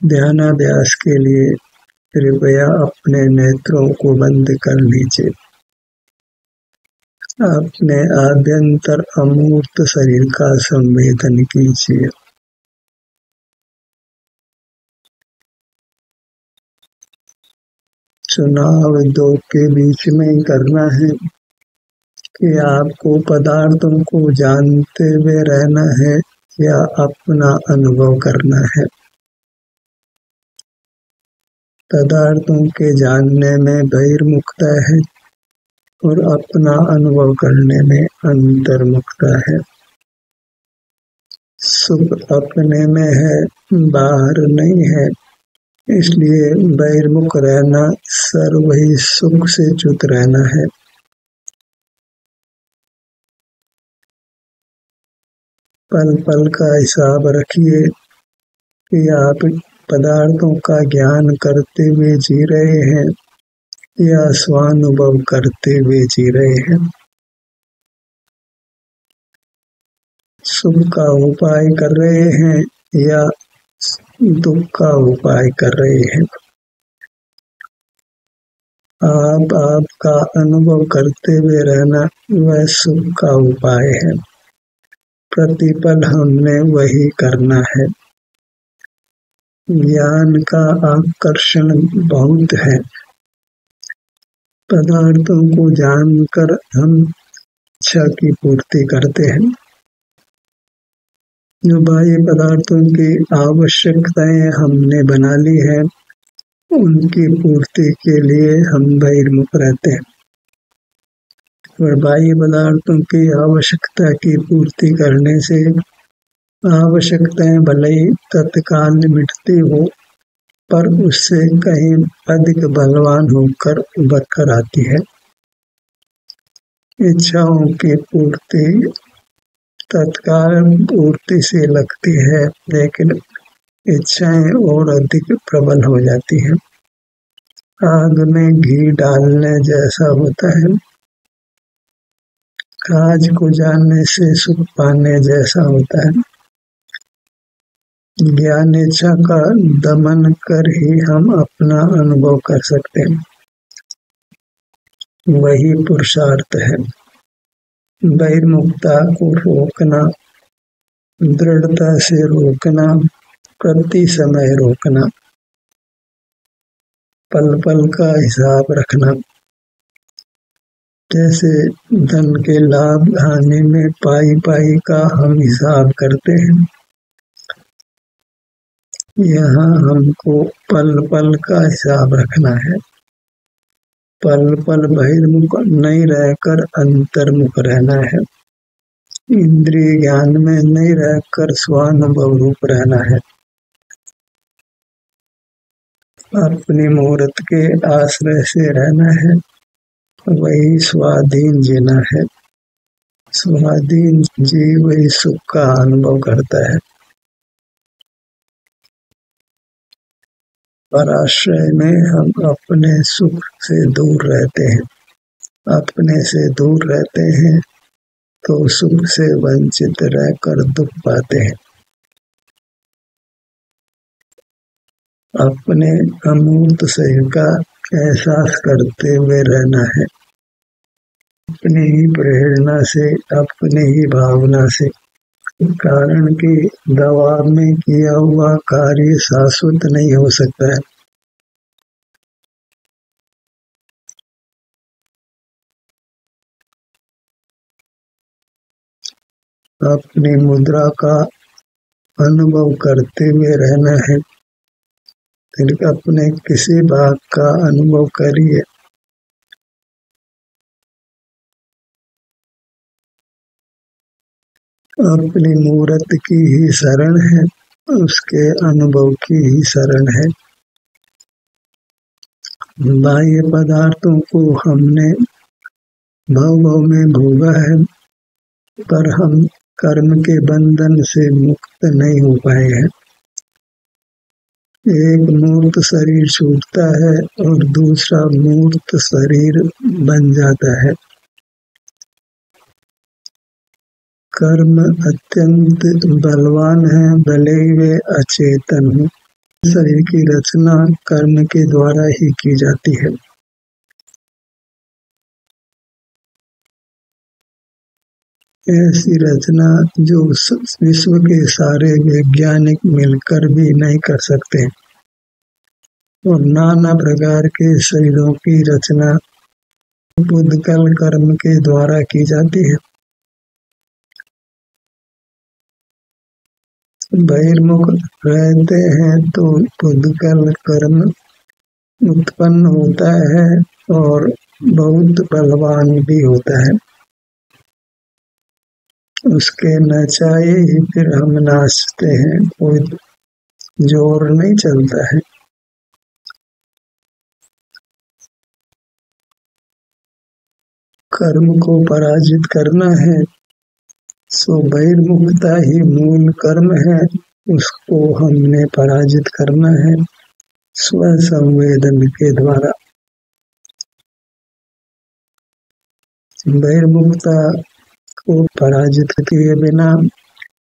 ध्यानाभ्यास के लिए कृपया अपने नेत्रों को बंद कर लीजिए। अपने आभ्यंतर अमूर्त शरीर का संवेदन कीजिए। चुनाव दो के बीच में ही करना है कि आपको पदार्थों को जानते हुए रहना है या अपना अनुभव करना है। पदार्थों के जानने में बहिर्मुखता है और अपना अनुभव करने में अंतर्मुखता है। सुख अपने में है, बाहर नहीं है, इसलिए बहिर्मुख रहना सर्व ही सुख से च्युत रहना है। पल पल का हिसाब रखिए कि आप पदार्थों का ज्ञान करते हुए जी रहे हैं या स्वानुभव करते हुए जी रहे हैं। सुख का उपाय कर रहे हैं या दुख का उपाय कर रहे हैं। आपका अनुभव करते हुए रहना वह सुख का उपाय है। प्रतिपल हमने वही करना है। ज्ञान का आकर्षण बहुत है। पदार्थों को जानकर हम इच्छा की पूर्ति करते हैं। जो बाह्य पदार्थों की आवश्यकताएं हमने बना ली है, उनकी पूर्ति के लिए हम बहिर्मुख रहते हैं। और बाह्य पदार्थों की आवश्यकता की पूर्ति करने से आवश्यकताएं भले ही तत्काल मिटती हो, पर उससे कहीं अधिक बलवान होकर उभर कर आती है। इच्छाओं की पूर्ति तत्काल पूर्ति से लगती है, लेकिन इच्छाएं और अधिक प्रबल हो जाती हैं। आग में घी डालने जैसा होता है। काज को जानने से सुख पाने जैसा होता है। ज्ञान इच्छा का दमन कर ही हम अपना अनुभव कर सकते हैं। वही पुरुषार्थ है। बहिर्मुखता को रोकना, दृढ़ता से रोकना, प्रति समय रोकना, पल पल का हिसाब रखना। जैसे धन के लाभ हानि में पाई पाई का हम हिसाब करते हैं, यहाँ हमको पल पल का हिसाब रखना है। पल पल बहिर्मुख नहीं रहकर अंतर्मुख रहना है। इंद्रिय ज्ञान में नहीं रहकर स्वानुभव रूप रहना है। अपनी मूर्त के आश्रय से रहना है, वही स्वाधीन जीना है। स्वाधीन जीव वही सुख का अनुभव करता है। पराश्रय में हम अपने सुख से दूर रहते हैं। अपने से दूर रहते हैं तो सुख से वंचित रहकर दुख पाते हैं। अपने अमूर्त शरीर का एहसास करते हुए रहना है। अपनी ही प्रेरणा से, अपनी ही भावना से, कारण के दबाव में किया हुआ कार्य शाश्वत नहीं हो सकता है। अपनी मुद्रा का अनुभव करते हुए रहना है। फिर अपने किसी भाग का अनुभव करिए। अपनी मूर्त की ही शरण है, उसके अनुभव की ही शरण है। बाह्य पदार्थों को हमने भव भव में भोगा है, पर हम कर्म के बंधन से मुक्त नहीं हो पाए हैं। एक मूर्त शरीर छूटता है और दूसरा मूर्त शरीर बन जाता है। कर्म अत्यंत बलवान है, भले ही वे अचेतन हो। शरीर की रचना कर्म के द्वारा ही की जाती है। ऐसी रचना जो विश्व के सारे वैज्ञानिक मिलकर भी नहीं कर सकते, और नाना प्रकार के शरीरों की रचना बुद्धकल कर्म के द्वारा की जाती है। बहिर्मुख रहते हैं तो बुद्धकल कर्म उत्पन्न होता है और बहुत बलवान भी होता है। उसके न चाहे ही फिर हम नाचते हैं, कोई जोर नहीं चलता है। कर्म को पराजित करना है, सो बहिर्मुखता ही मूल कर्म है, उसको हमने पराजित करना है स्व संवेदन के द्वारा। बहिर्मुखता को पराजित किए बिना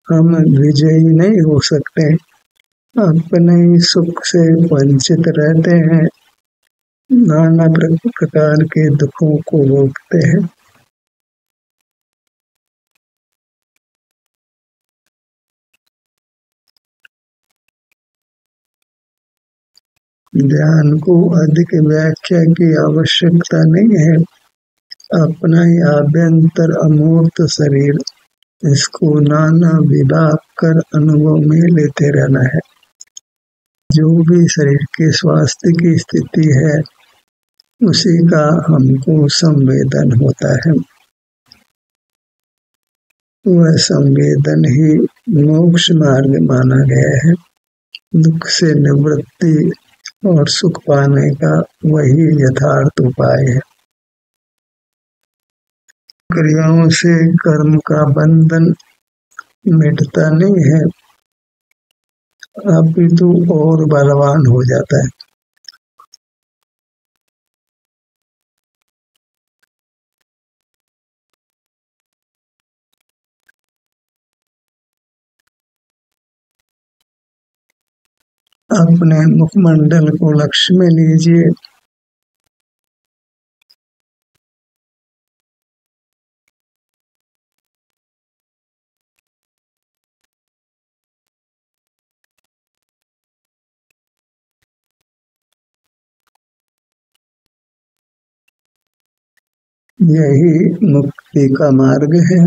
हम विजयी नहीं हो सकते। अपने ही सुख से वंचित रहते हैं, नाना प्रकार के दुखों को भोगते हैं। ध्यान को अधिक व्याख्या की आवश्यकता नहीं है। अपना ही आभ्यंतर अमूर्त शरीर, इसको नाना विभाग कर अनुभव में लेते रहना है। जो भी शरीर के स्वास्थ्य की स्थिति है, उसी का हमको संवेदन होता है। वह संवेदन ही मोक्ष मार्ग माना गया है। दुख से निवृत्ति और सुख पाने का वही यथार्थ उपाय है। क्रियाओं से कर्म का बंधन मिटता नहीं है, अपितु और बलवान हो जाता है। अपने मुखमंडल को लक्ष्य में लीजिए। यही मुक्ति का मार्ग है।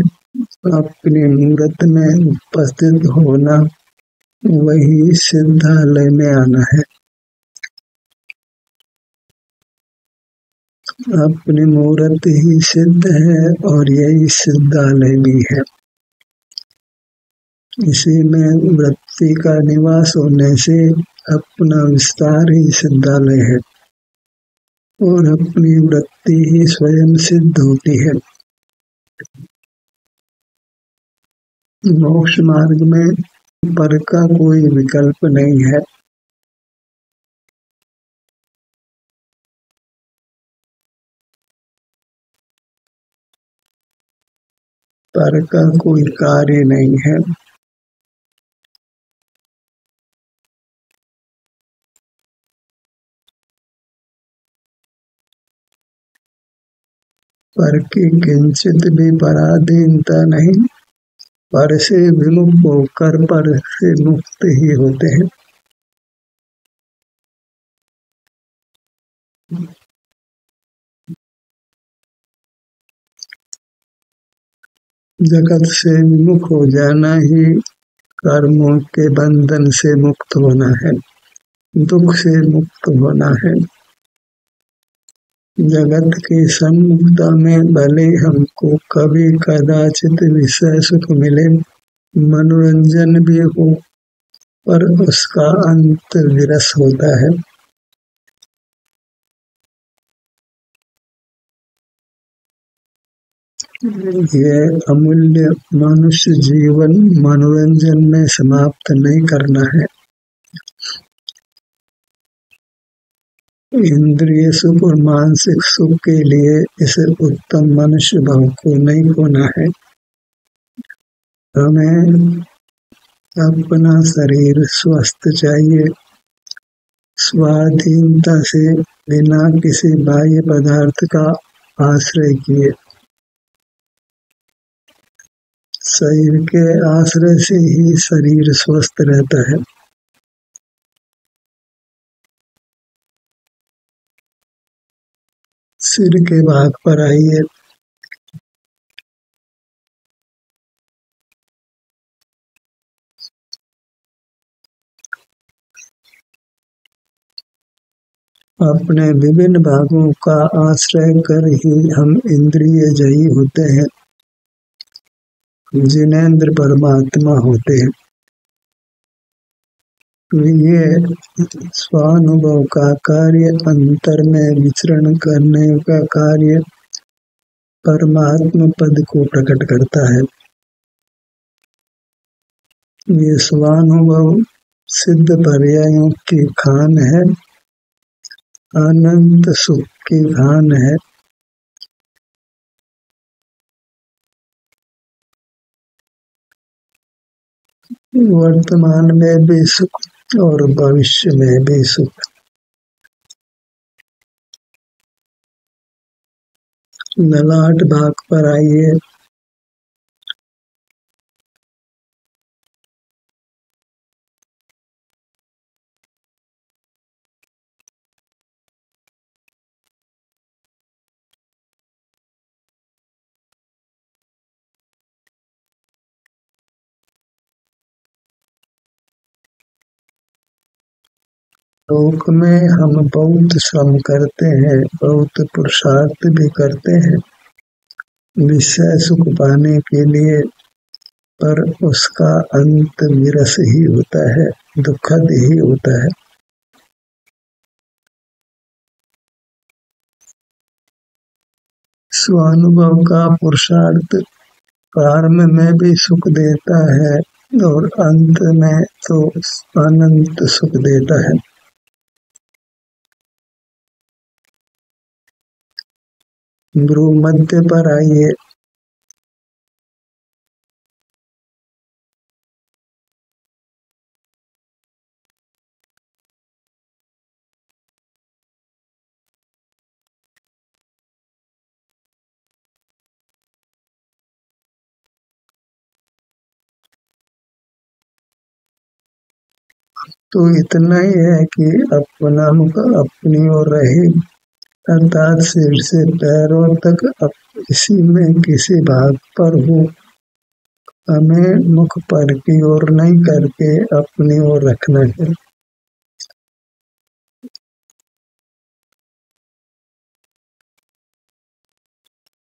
अपनी मूर्त में उपस्थित होना, वही सिद्धालय में आना है। अपनी मूर्त ही सिद्ध है और यही सिद्धालय भी है। इसी में वृत्ति का निवास होने से अपना विस्तार ही सिद्धालय है, और अपनी वृत्ति ही स्वयं सिद्ध होती है। मोक्ष मार्ग में पर का कोई विकल्प नहीं है। पर का कोई कार्य नहीं है। पर की किंचित भी पराधीनता नहीं। पर से विमुख होकर पर से मुक्त ही होते हैं। जगत से विमुख हो जाना ही कर्मों के बंधन से मुक्त होना है, दुख से मुक्त होना है। जगत की सम्मुखता में भले हमको कभी कदाचित विषय सुख मिले, मनोरंजन भी हो, पर उसका अंत विरस होता है। यह अमूल्य मनुष्य जीवन मनोरंजन में समाप्त नहीं करना है। इंद्रिय सुख और मानसिक सुख के लिए इस उत्तम मनुष्य भाव को नहीं खोना है। हमें अपना शरीर स्वस्थ चाहिए, स्वाधीनता से बिना किसी बाह्य पदार्थ का आश्रय किए। शरीर के आश्रय से ही शरीर स्वस्थ रहता है। सिर के भाग पर आइए। अपने विभिन्न भागों का आश्रय कर ही हम इंद्रियजयी होते हैं। जिनेंद्र परमात्मा होते हैं। ये स्वानुभव का कार्य, अंतर में विचरण करने का कार्य परमात्मा पद को प्रकट करता है। ये स्वानुभव सिद्ध पर्यायों की खान है, अनंत सुख की खान है। वर्तमान में भी सुख और भविष्य में भी सुख। ललाट भाग पर आइए। लोक में हम बहुत श्रम करते हैं, बहुत पुरुषार्थ भी करते हैं विषय सुख पाने के लिए, पर उसका अंत विरस ही होता है, दुखद ही होता है। स्वानुभव का पुरुषार्थ प्रारंभ में भी सुख देता है और अंत में तो अनंत सुख देता है। भ्रू मध्य पर आइए। तो इतना ही है कि अपना मुख अपनी ओर रहे, अर्थात सिर से पैरों तक इसी में किसी भाग पर हो। हमें मुख पर की ओर नहीं करके अपनी ओर रखना है।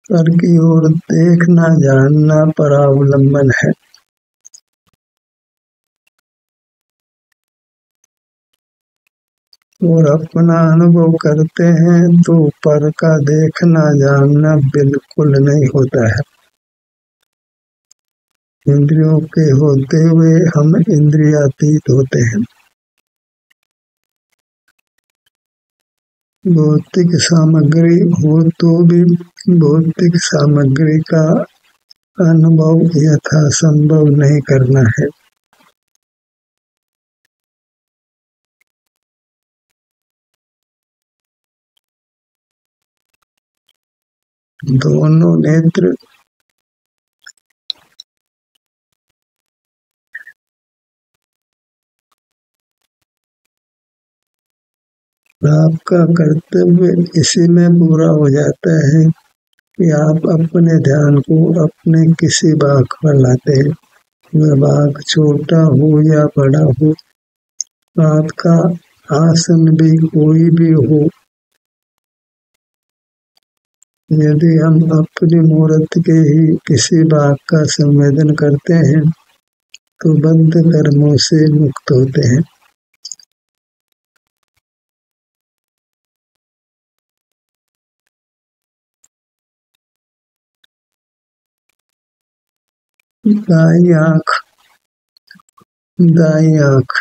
पर की ओर देखना जानना परावलंबन है। और अपना अनुभव करते हैं तो पर का देखना जानना बिल्कुल नहीं होता है। इंद्रियों के होते हुए हम इंद्रियातीत होते हैं। भौतिक सामग्री हो तो भी भौतिक सामग्री का अनुभव यथासंभव नहीं करना है। दोनों नेत्र आपका कर्तव्य इसी में पूरा हो जाता है कि आप अपने ध्यान को अपने किसी भाग पर लाते हैं। वह भाग छोटा हो या बड़ा हो, आपका आसन भी कोई भी हो, यदि हम अपनी मूर्ति के ही किसी भाग का संवेदन करते हैं तो बंध कर्मों से मुक्त होते हैं। दाई आंख, दाई आंख।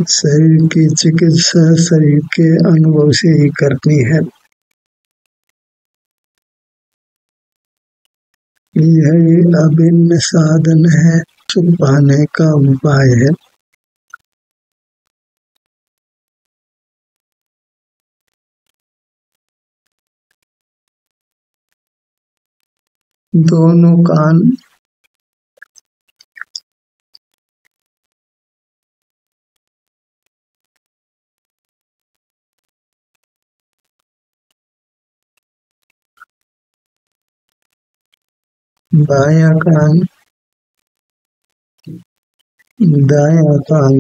शरीर की चिकित्सा शरीर के अनुभव से ही करनी है। यही अभिन्न साधन है, सुख पाने का उपाय है। दोनों कान बायां कान, दायां कान,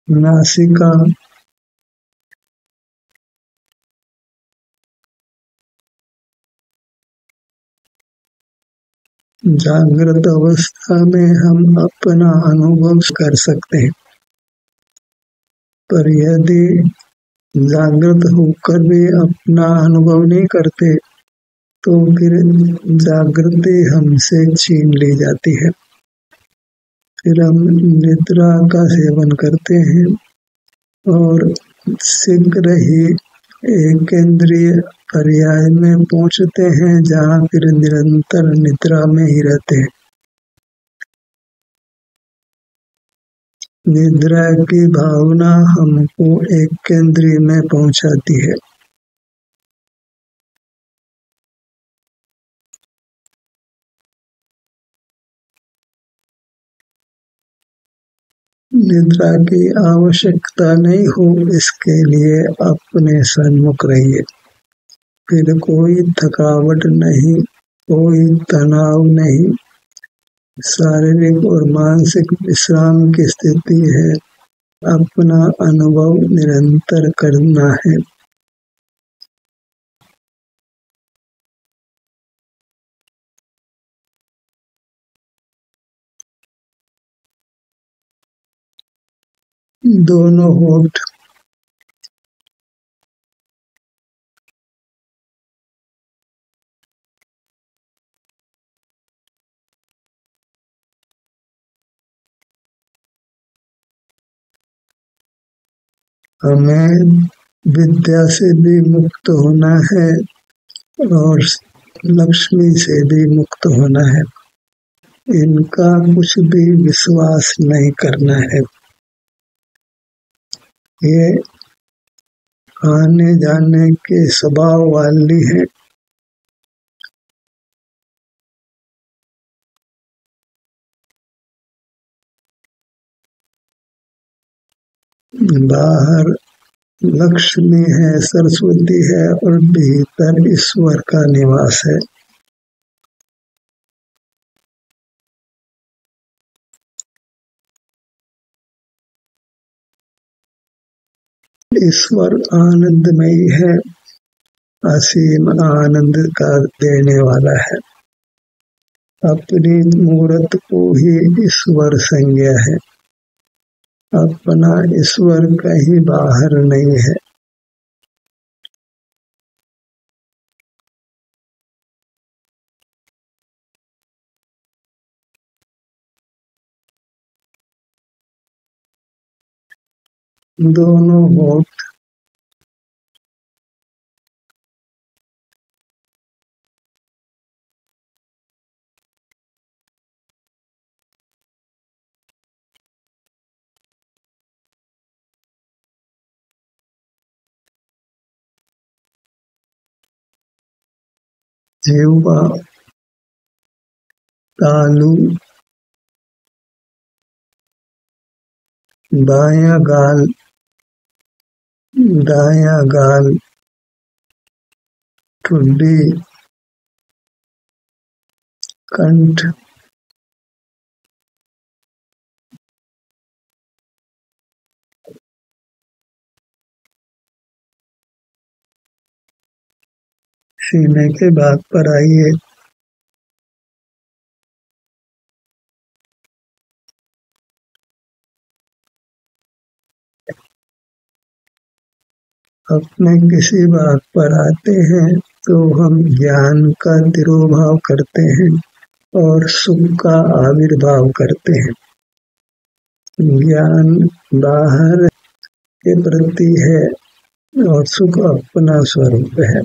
नासिका, जागृत अवस्था में हम अपना अनुभव कर सकते हैं, पर यदि जागृत होकर भी अपना अनुभव नहीं करते तो फिर जागृति हमसे छीन ली जाती है। फिर हम निद्रा का सेवन करते हैं और शीघ्र ही एक केंद्रीय पर्याय में पहुंचते हैं, जहां फिर निरंतर निद्रा में ही रहते हैं। निद्रा की भावना हमको एक केंद्रीय में पहुंचाती है। निद्रा की आवश्यकता नहीं हो, इसके लिए अपने सन्मुख रहिए। फिर कोई थकावट नहीं, कोई तनाव नहीं, शारीरिक और मानसिक विश्राम की स्थिति है। अपना अनुभव निरंतर करना है। दोनों होठ हमें विद्या से भी मुक्त होना है और लक्ष्मी से भी मुक्त होना है। इनका कुछ भी विश्वास नहीं करना है। ये आने जाने के स्वभाव वाली है। बाहर लक्ष्मी है, सरस्वती है और भीतर ईश्वर का निवास है। ईश्वर आनंदमयी है, असीम आनंद का देने वाला है। अपनी मूर्त को ही ईश्वर संज्ञा है। अपना ईश्वर कहीं बाहर नहीं है। दोनों होठ जिह्वा, तालू, बायां गाल, दायां गाल, ठुड्डी, कंठ, सीने के भाग पर आइए। अपने किसी भाग पर आते हैं तो हम ज्ञान का तिरोभाव करते हैं और सुख का आविर्भाव करते हैं। ज्ञान बाहर के प्रति है और सुख अपना स्वरूप है।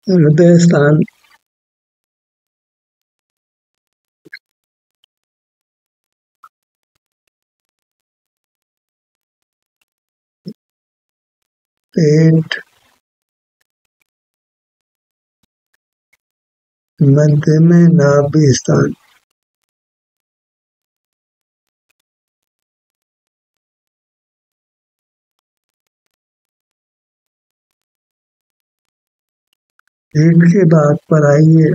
हृदय स्थान पेट, मध्य में नाभि स्थान, पेट के भाग पर आइए।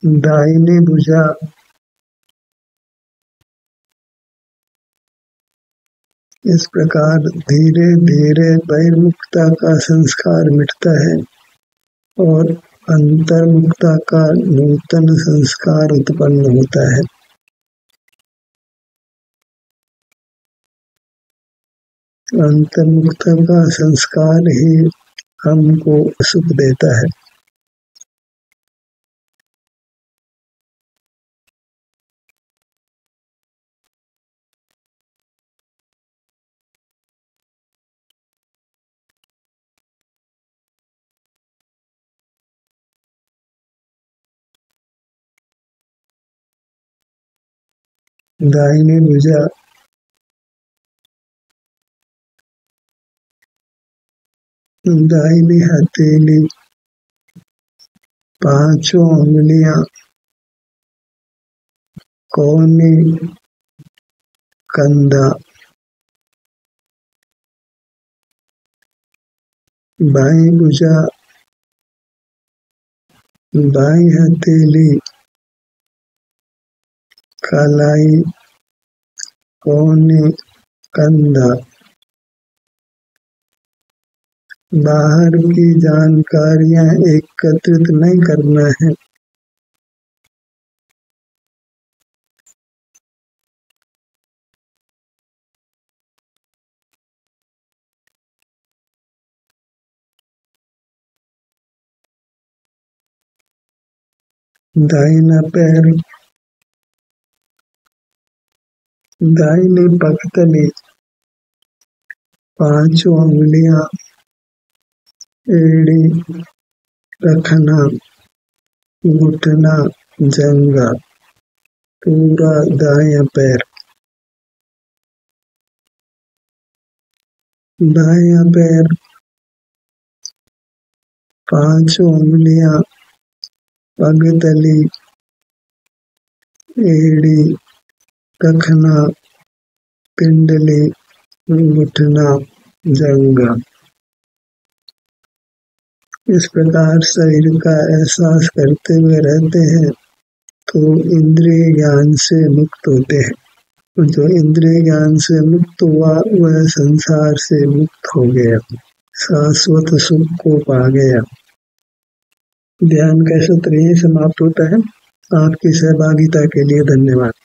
दाहिनी भुजा, इस प्रकार धीरे धीरे बहिर्मुखता का संस्कार मिटता है और अंतर्मुखता का नूतन संस्कार उत्पन्न होता है। अंतर्मुखता का संस्कार ही हमको सुख देता है। दाहिनी भुजा, दाहिनी हथेली, पांचों उंगलियां, कोहनी, कंधा, बाई भुजा, बाई हथेली, कलाई, कोहनी, कंधा। बाहर की जानकारियां एकत्रित नहीं करना है। दाहिना पैर, दाहिनी पगतली, पांचों उंगलियां, एड़ी, रखना, घुटना, जंघा, पूरा दायां पैर। दायां पैर, पांचों उंगलियां, पगतली, एड़ी, रखना, पिंडली, घुटना, जंघा। इस प्रकार शरीर का एहसास करते हुए रहते हैं तो इंद्रिय ज्ञान से मुक्त होते हैं। जो इंद्रिय ज्ञान से मुक्त हुआ वह संसार से मुक्त हो गया, शाश्वत सुख को पा गया। ध्यान का सत्र यही समाप्त होता है। आपकी सहभागिता के लिए धन्यवाद।